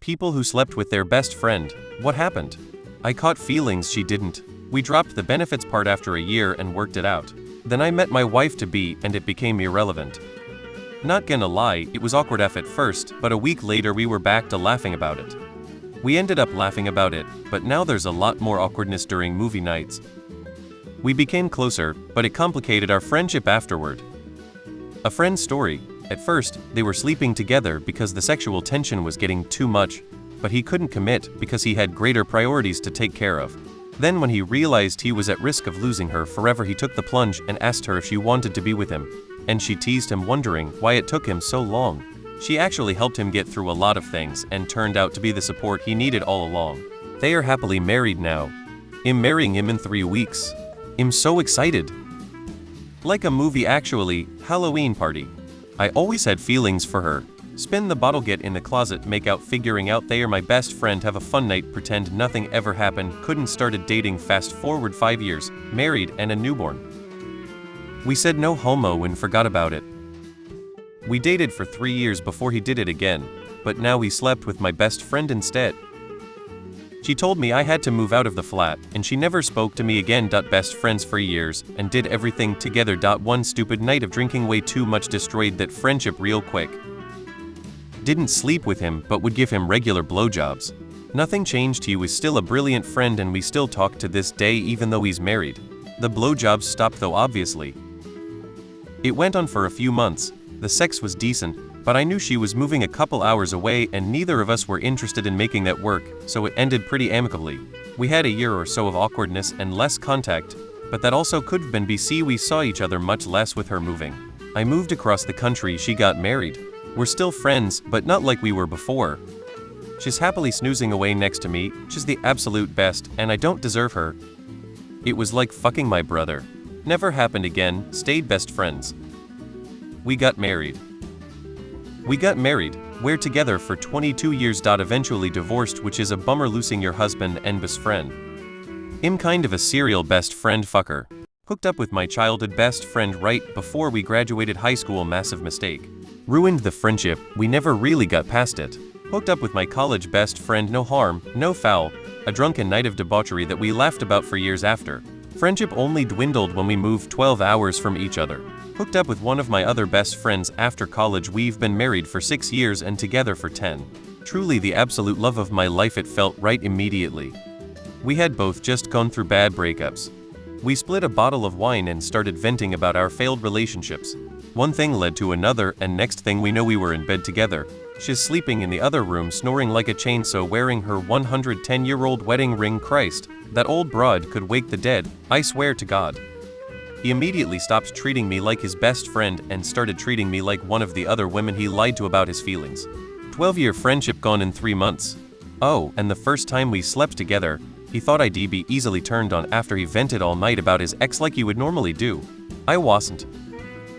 People who slept with their best friend. What happened? I caught feelings she didn't. We dropped the benefits part after a year and worked it out. Then I met my wife-to-be and it became irrelevant. Not gonna lie, it was awkward at first, but a week later we were back to laughing about it. We ended up laughing about it, but now there's a lot more awkwardness during movie nights. We became closer, but it complicated our friendship afterward. A friend's story. At first, they were sleeping together because the sexual tension was getting too much, but he couldn't commit because he had greater priorities to take care of. Then when he realized he was at risk of losing her forever, he took the plunge and asked her if she wanted to be with him. And she teased him, wondering why it took him so long. She actually helped him get through a lot of things and turned out to be the support he needed all along. They are happily married now. I'm marrying him in 3 weeks. I'm so excited. Like a movie actually, Halloween party. I always had feelings for her. Spin the bottle, get in the closet, make out, figuring out they are my best friend, have a fun night, pretend nothing ever happened, couldn't, started dating, fast forward 5 years, married and a newborn. We said no homo and forgot about it. We dated for 3 years before he did it again, but now he slept with my best friend instead. She told me I had to move out of the flat, and she never spoke to me again. Best friends for years, and did everything together. One stupid night of drinking way too much destroyed that friendship real quick. Didn't sleep with him, but would give him regular blowjobs. Nothing changed, he was still a brilliant friend and we still talk to this day even though he's married. The blowjobs stopped though, obviously. It went on for a few months, the sex was decent, but I knew she was moving a couple hours away and neither of us were interested in making that work, so it ended pretty amicably. We had a year or so of awkwardness and less contact, but that also could have been BC we saw each other much less with her moving. I moved across the country, she got married. We're still friends, but not like we were before. She's happily snoozing away next to me, she's the absolute best, and I don't deserve her. It was like fucking my brother. Never happened again, stayed best friends. We got married. We're together for 22 years. Eventually divorced, which is a bummer, losing your husband and best friend. I'm kind of a serial best friend fucker. Hooked up with my childhood best friend right before we graduated high school, massive mistake. Ruined the friendship, we never really got past it. Hooked up with my college best friend, no harm, no foul, a drunken night of debauchery that we laughed about for years after. Friendship only dwindled when we moved 12 hours from each other. Hooked up with one of my other best friends after college, we've been married for 6 years and together for 10. Truly the absolute love of my life, it felt right immediately. We had both just gone through bad breakups. We split a bottle of wine and started venting about our failed relationships. One thing led to another, and next thing we know we were in bed together. She's sleeping in the other room, snoring like a chainsaw, wearing her 110-year-old wedding ring. Christ, that old broad could wake the dead, I swear to God. He immediately stopped treating me like his best friend and started treating me like one of the other women he lied to about his feelings. 12-year friendship gone in 3 months. Oh, and the first time we slept together, he thought I'd be easily turned on after he vented all night about his ex like you would normally do. I wasn't.